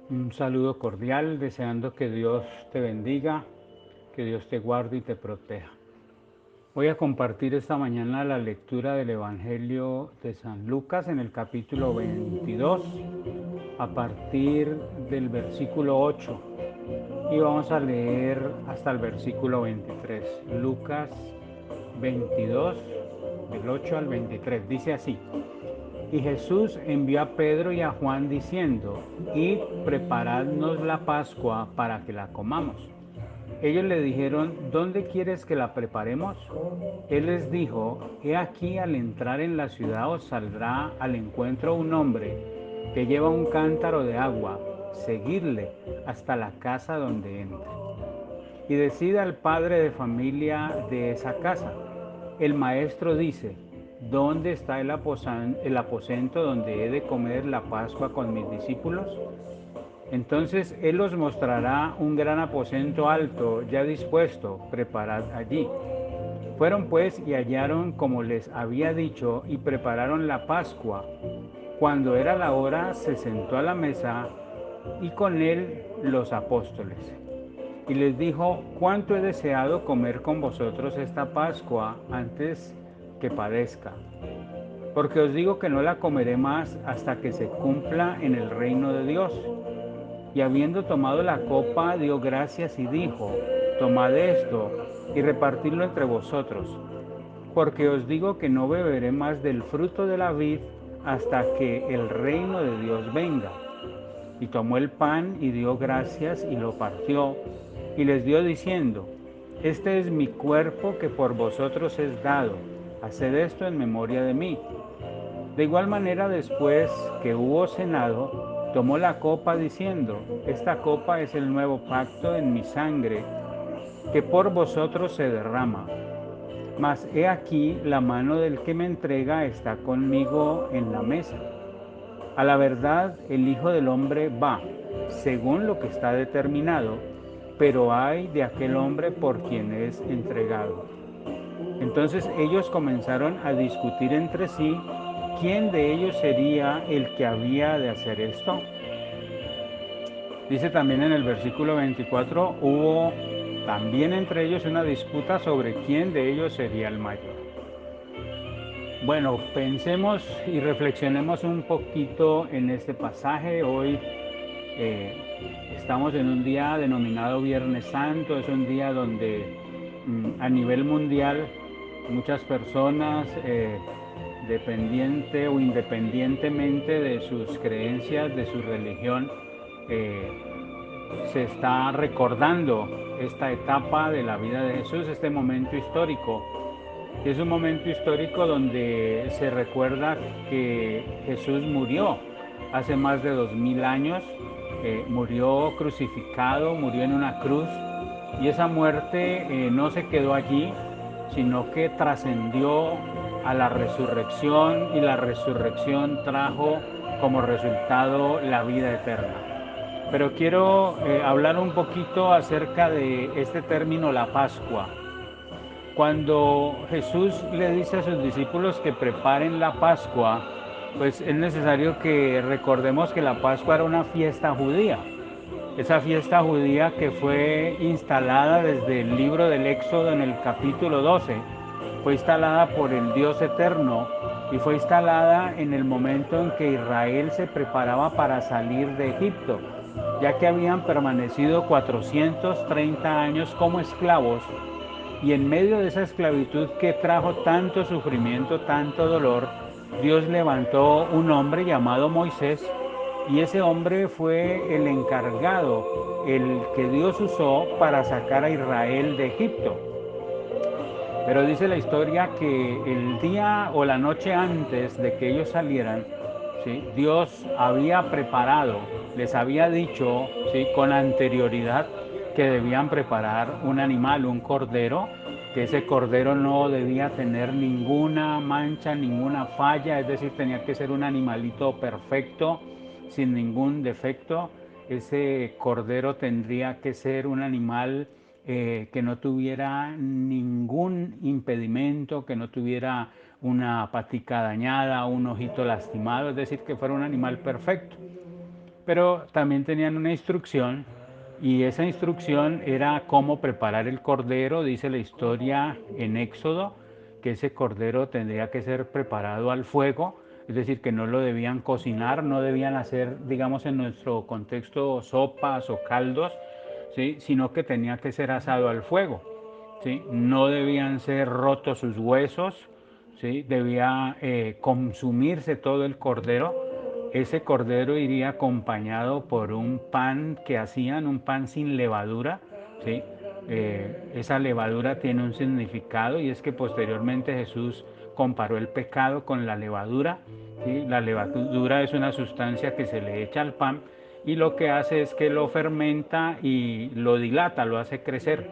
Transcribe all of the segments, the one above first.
Un saludo cordial, deseando que Dios te bendiga, que Dios te guarde y te proteja. Voy a compartir esta mañana la lectura del Evangelio de San Lucas en el capítulo 22, a partir del versículo 8, y vamos a leer hasta el versículo 23. Lucas 22, del 8 al 23, dice así: Y Jesús envió a Pedro y a Juan diciendo: Id, preparadnos la Pascua para que la comamos. Ellos le dijeron: ¿Dónde quieres que la preparemos? Él les dijo: He aquí, al entrar en la ciudad os saldrá al encuentro un hombre que lleva un cántaro de agua. Seguidle hasta la casa donde entre. Y decida al padre de familia de esa casa: el maestro dice: ¿dónde está el aposento donde he de comer la Pascua con mis discípulos? Entonces él os mostrará un gran aposento alto, ya dispuesto, preparad allí. Fueron pues y hallaron como les había dicho, y prepararon la Pascua. Cuando era la hora, se sentó a la mesa, y con él los apóstoles. Y les dijo: cuánto he deseado comer con vosotros esta Pascua antes que padezca. Porque os digo que no la comeré más hasta que se cumpla en el reino de Dios. Y habiendo tomado la copa, dio gracias y dijo: tomad esto y repartidlo entre vosotros, porque os digo que no beberé más del fruto de la vid hasta que el reino de Dios venga. Y tomó el pan y dio gracias y lo partió y les dio diciendo: este es mi cuerpo que por vosotros es dado, haced esto en memoria de mí. De igual manera, después que hubo cenado, tomó la copa diciendo: esta copa es el nuevo pacto en mi sangre, que por vosotros se derrama. Mas he aquí, la mano del que me entrega está conmigo en la mesa. A la verdad, el Hijo del Hombre va, según lo que está determinado, pero ay de aquel hombre por quien es entregado. Entonces ellos comenzaron a discutir entre sí quién de ellos sería el que había de hacer esto. Dice también en el versículo 24: hubo también entre ellos una disputa sobre quién de ellos sería el mayor. Bueno, pensemos y reflexionemos un poquito en este pasaje. Hoy estamos en un día denominado Viernes Santo. Es un día donde a nivel mundial muchas personas, dependiente o independientemente de sus creencias, de su religión, eh, se está recordando esta etapa de la vida de Jesús, este momento histórico. Es un momento histórico donde se recuerda que Jesús murió hace más de 2000 años, murió crucificado, murió en una cruz, y esa muerte no se quedó allí, sino que trascendió a la resurrección, y la resurrección trajo como resultado la vida eterna. Pero quiero hablar un poquito acerca de este término, la Pascua. Cuando Jesús le dice a sus discípulos que preparen la Pascua, pues es necesario que recordemos que la Pascua era una fiesta judía. Esa fiesta judía que fue instalada desde el libro del Éxodo en el capítulo 12, fue instalada por el Dios eterno, y fue instalada en el momento en que Israel se preparaba para salir de Egipto, ya que habían permanecido 430 años como esclavos, y en medio de esa esclavitud que trajo tanto sufrimiento, tanto dolor, Dios levantó un hombre llamado Moisés, y ese hombre fue el encargado, el que Dios usó para sacar a Israel de Egipto. Pero dice la historia que el día o la noche antes de que ellos salieran, ¿sí?, Dios había preparado, les había dicho, ¿sí?, con anterioridad, que debían preparar un animal, un cordero, que ese cordero no debía tener ninguna mancha, ninguna falla, es decir, tenía que ser un animalito perfecto, sin ningún defecto. Ese cordero tendría que ser un animal que no tuviera ningún impedimento, que no tuviera una patica dañada, un ojito lastimado, es decir, que fuera un animal perfecto. pero también tenían una instrucción y esa instrucción era cómo preparar el cordero. Dice la historia en Éxodo que ese cordero tendría que ser preparado al fuego, es decir, que no lo debían cocinar, no debían hacer, digamos en nuestro contexto, sopas o caldos, ¿sí? Sino que tenía que ser asado al fuego, ¿sí? No debían ser rotos sus huesos, ¿sí? Debía consumirse todo el cordero. Ese cordero iría acompañado por un pan que hacían, un pan sin levadura, ¿sí? Esa levadura tiene un significado, y es que posteriormente Jesús comparó el pecado con la levadura, ¿sí? La levadura es una sustancia que se le echa al pan y lo que hace es que lo fermenta y lo dilata, lo hace crecer,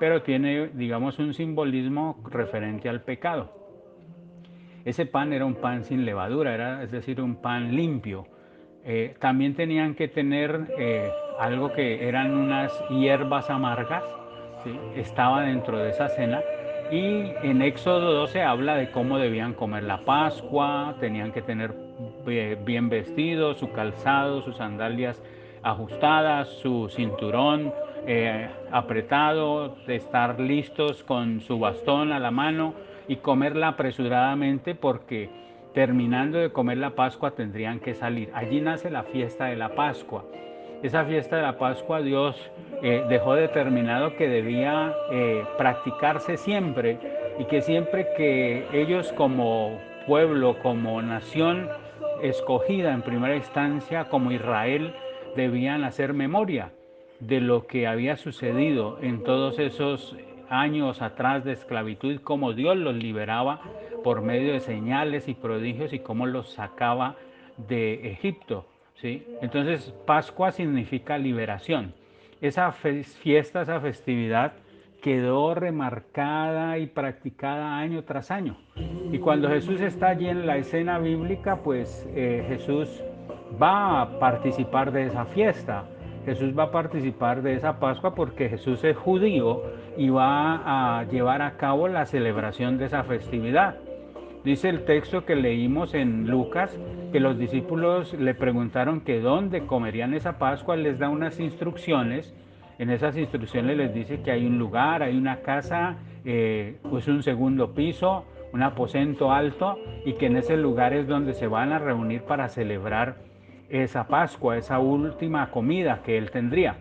pero tiene, digamos, un simbolismo referente al pecado. Ese pan era un pan sin levadura, es decir, un pan limpio. También tenían que tener algo que eran unas hierbas amargas, ¿sí? Estaba dentro de esa cena. Y en Éxodo 12 habla de cómo debían comer la Pascua, tenían que tener bien vestidos, su calzado, sus sandalias ajustadas, su cinturón apretado, de estar listos con su bastón a la mano y comerla apresuradamente, porque terminando de comer la Pascua tendrían que salir. Allí nace la fiesta de la Pascua. Esa fiesta de la Pascua Dios dejó determinado que debía practicarse siempre, y que siempre que ellos como pueblo, como nación escogida en primera instancia, como Israel, debían hacer memoria de lo que había sucedido en todos esos años atrás de esclavitud, cómo Dios los liberaba por medio de señales y prodigios y cómo los sacaba de Egipto, ¿sí? Entonces, Pascua significa liberación. Esa fiesta, esa festividad quedó remarcada y practicada año tras año. Y cuando Jesús está allí en la escena bíblica, pues Jesús va a participar de esa fiesta. Jesús va a participar de esa Pascua porque Jesús es judío y va a llevar a cabo la celebración de esa festividad. Dice el texto que leímos en Lucas que los discípulos le preguntaron que dónde comerían esa Pascua. Él les da unas instrucciones. En esas instrucciones les dice que hay un lugar, hay una casa, pues un segundo piso, un aposento alto, y que en ese lugar es donde se van a reunir para celebrar esa Pascua, esa última comida que él tendría.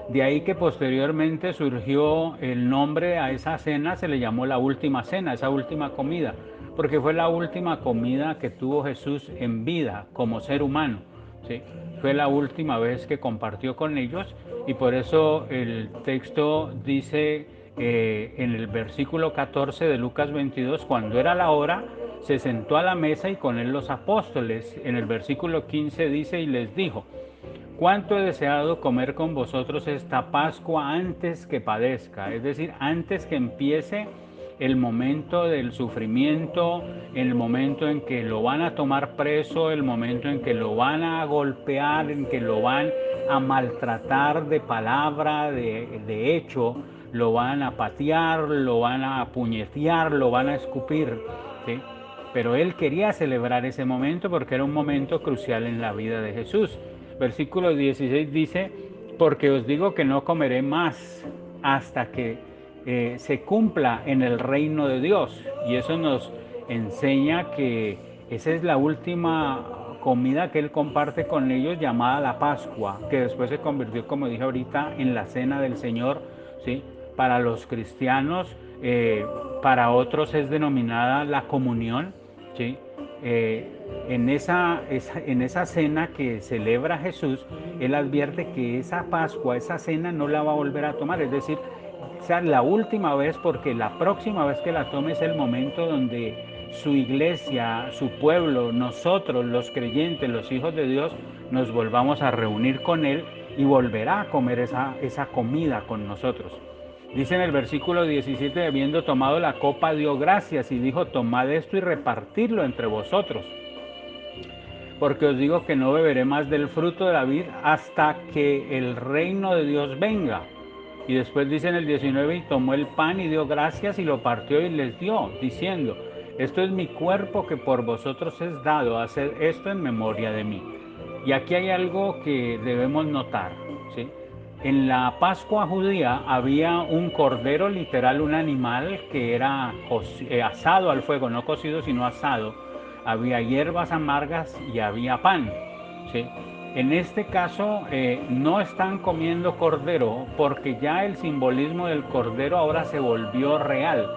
De ahí que posteriormente surgió el nombre a esa cena, se le llamó la última cena, esa última comida, porque fue la última comida que tuvo Jesús en vida como ser humano, ¿sí? Fue la última vez que compartió con ellos, y por eso el texto dice en el versículo 14 de Lucas 22, cuando era la hora, se sentó a la mesa y con él los apóstoles. En el versículo 15 dice, y les dijo: cuánto he deseado comer con vosotros esta Pascua antes que padezca, es decir, antes que empiece el momento del sufrimiento, el momento en que lo van a tomar preso, el momento en que lo van a golpear, en que lo van a maltratar de palabra, de hecho, lo van a patear, lo van a puñetear, lo van a escupir, ¿sí? Pero él quería celebrar ese momento porque era un momento crucial en la vida de Jesús. Versículo 16 dice: porque os digo que no comeré más hasta que se cumpla en el reino de Dios. Y eso nos enseña que esa es la última comida que él comparte con ellos, llamada la Pascua, que después se convirtió, como dije ahorita, en la cena del Señor, ¿sí? Para los cristianos, para otros es denominada la comunión, ¿sí? En esa cena que celebra Jesús, él advierte que esa Pascua, esa cena no la va a volver a tomar, es decir, sea la última vez, porque la próxima vez que la tome es el momento donde su iglesia, su pueblo, nosotros los creyentes, los hijos de Dios, nos volvamos a reunir con él y volverá a comer esa comida con nosotros. Dice en el versículo 17, habiendo tomado la copa, dio gracias y dijo: tomad esto y repartidlo entre vosotros, porque os digo que no beberé más del fruto de la vid hasta que el reino de Dios venga. Y después dice en el 19, y tomó el pan y dio gracias y lo partió y les dio, diciendo: esto es mi cuerpo que por vosotros es dado, haced esto en memoria de mí. Y aquí hay algo que debemos notar, ¿sí? En la Pascua judía había un cordero, literal, un animal que era asado al fuego, no cocido sino asado. Había hierbas amargas y había pan, ¿sí? En este caso no están comiendo cordero porque ya el simbolismo del cordero ahora se volvió real.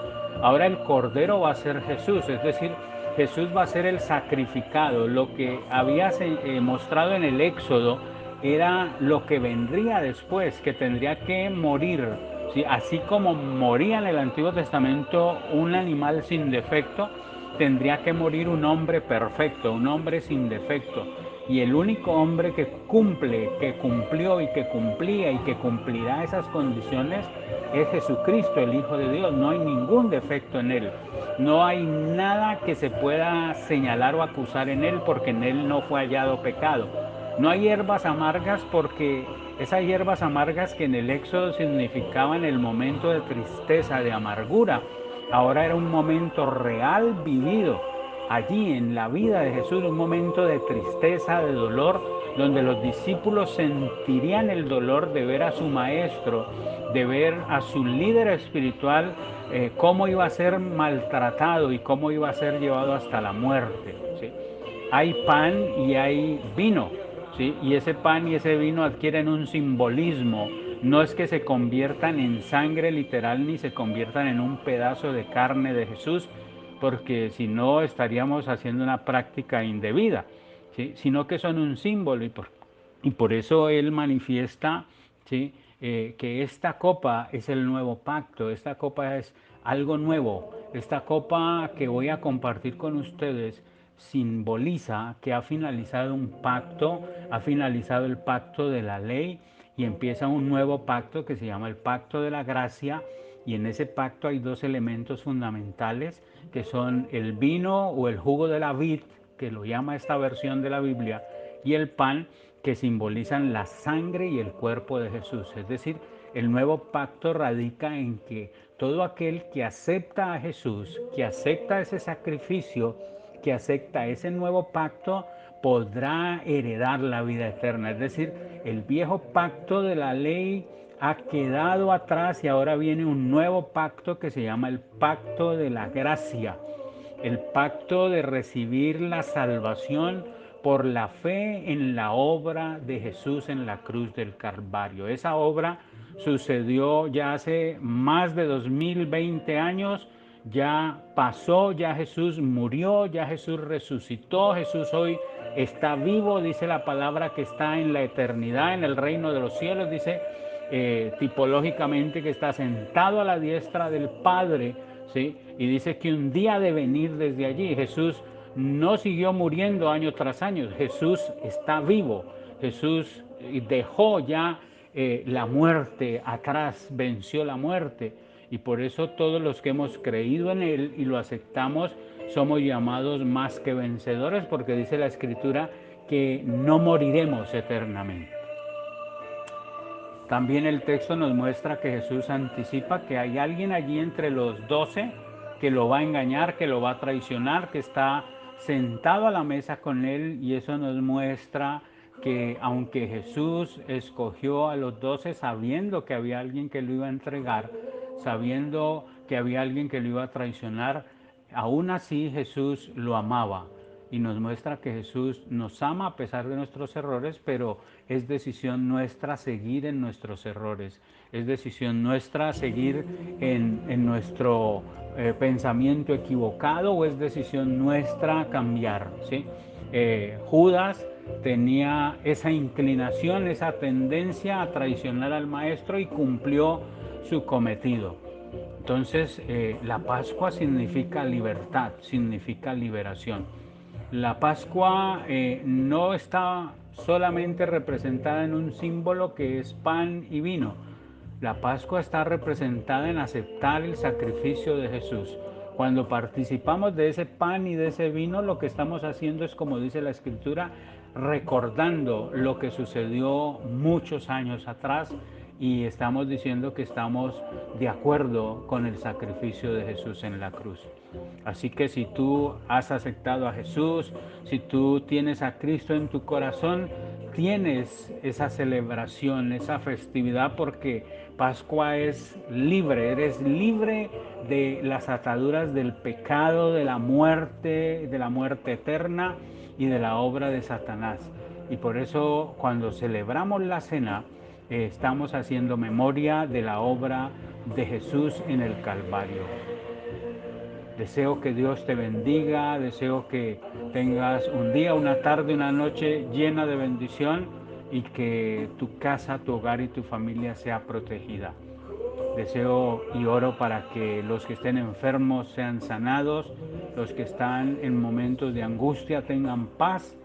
Ahora el cordero va a ser Jesús, es decir, Jesús va a ser el sacrificado. Lo que había mostrado en el Éxodo era lo que vendría después, que tendría que morir. ¿Sí? Así como moría en el Antiguo Testamento un animal sin defecto, tendría que morir un hombre perfecto, un hombre sin defecto. Y el único hombre que cumple, que cumplió y que cumplía y que cumplirá esas condiciones es Jesucristo, el Hijo de Dios. No hay ningún defecto en Él. No hay nada que se pueda señalar o acusar en Él porque en Él no fue hallado pecado. No hay hierbas amargas porque esas hierbas amargas que en el Éxodo significaban el momento de tristeza, de amargura, ahora era un momento real vivido allí en la vida de Jesús, un momento de tristeza, de dolor, donde los discípulos sentirían el dolor de ver a su maestro, de ver a su líder espiritual, cómo iba a ser maltratado y cómo iba a ser llevado hasta la muerte. ¿Sí? Hay pan y hay vino, ¿sí? Y ese pan y ese vino adquieren un simbolismo. No es que se conviertan en sangre literal ni se conviertan en un pedazo de carne de Jesús, porque si no estaríamos haciendo una práctica indebida, ¿sí? Sino que son un símbolo y por eso Él manifiesta, ¿sí? Que esta copa es el nuevo pacto, esta copa es algo nuevo, esta copa que voy a compartir con ustedes simboliza que ha finalizado un pacto, ha finalizado el pacto de la ley y empieza un nuevo pacto que se llama el pacto de la gracia, y en ese pacto hay dos elementos fundamentales que son el vino o el jugo de la vid, que lo llama esta versión de la Biblia, y el pan, que simbolizan la sangre y el cuerpo de Jesús. Es decir, el nuevo pacto radica en que todo aquel que acepta a Jesús, que acepta ese sacrificio, que acepta ese nuevo pacto, podrá heredar la vida eterna. Es decir, el viejo pacto de la ley ha quedado atrás y ahora viene un nuevo pacto que se llama el pacto de la gracia, el pacto de recibir la salvación por la fe en la obra de Jesús en la cruz del Calvario. Esa obra sucedió ya hace más de 2020 años, ya pasó, ya Jesús murió, ya Jesús resucitó, Jesús hoy está vivo, dice la palabra que está en la eternidad, en el reino de los cielos, dice tipológicamente que está sentado a la diestra del Padre, ¿sí? Y dice que un día de venir desde allí. Jesús no siguió muriendo año tras año, Jesús está vivo, Jesús dejó ya la muerte atrás, venció la muerte, y por eso todos los que hemos creído en Él y lo aceptamos somos llamados más que vencedores, porque dice la Escritura que no moriremos eternamente. También el texto nos muestra que Jesús anticipa que hay alguien allí entre los 12 que lo va a engañar, que lo va a traicionar, que está sentado a la mesa con él, y eso nos muestra que aunque Jesús escogió a los 12 sabiendo que había alguien que lo iba a entregar, sabiendo que había alguien que lo iba a traicionar, aún así Jesús lo amaba y nos muestra que Jesús nos ama a pesar de nuestros errores, pero es decisión nuestra seguir en nuestros errores, es decisión nuestra seguir en nuestro pensamiento equivocado, o es decisión nuestra cambiar, ¿sí? Judas tenía esa inclinación, esa tendencia a traicionar al maestro y cumplió su cometido. Entonces, la Pascua significa libertad, significa liberación. La Pascua no está solamente representada en un símbolo que es pan y vino. La Pascua está representada en aceptar el sacrificio de Jesús. Cuando participamos de ese pan y de ese vino, lo que estamos haciendo es, como dice la Escritura, recordando lo que sucedió muchos años atrás, y estamos diciendo que estamos de acuerdo con el sacrificio de Jesús en la cruz. Así que si tú has aceptado a Jesús, si tú tienes a Cristo en tu corazón, tienes esa celebración, esa festividad, porque Pascua es libre, eres libre de las ataduras del pecado, de la muerte eterna y de la obra de Satanás. Y por eso cuando celebramos la cena, estamos haciendo memoria de la obra de Jesús en el Calvario. Deseo que Dios te bendiga, deseo que tengas un día, una tarde, una noche llena de bendición y que tu casa, tu hogar y tu familia sea protegida. Deseo y oro para que los que estén enfermos sean sanados, los que están en momentos de angustia tengan paz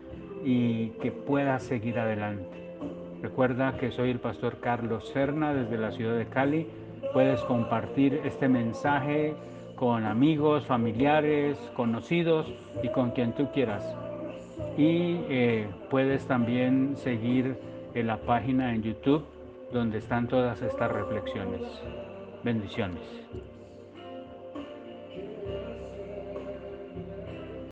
y que puedas seguir adelante. Recuerda que soy el pastor Carlos Serna desde la ciudad de Cali. Puedes compartir este mensaje con amigos, familiares, conocidos y con quien tú quieras. Y puedes también seguir en la página en YouTube donde están todas estas reflexiones. Bendiciones.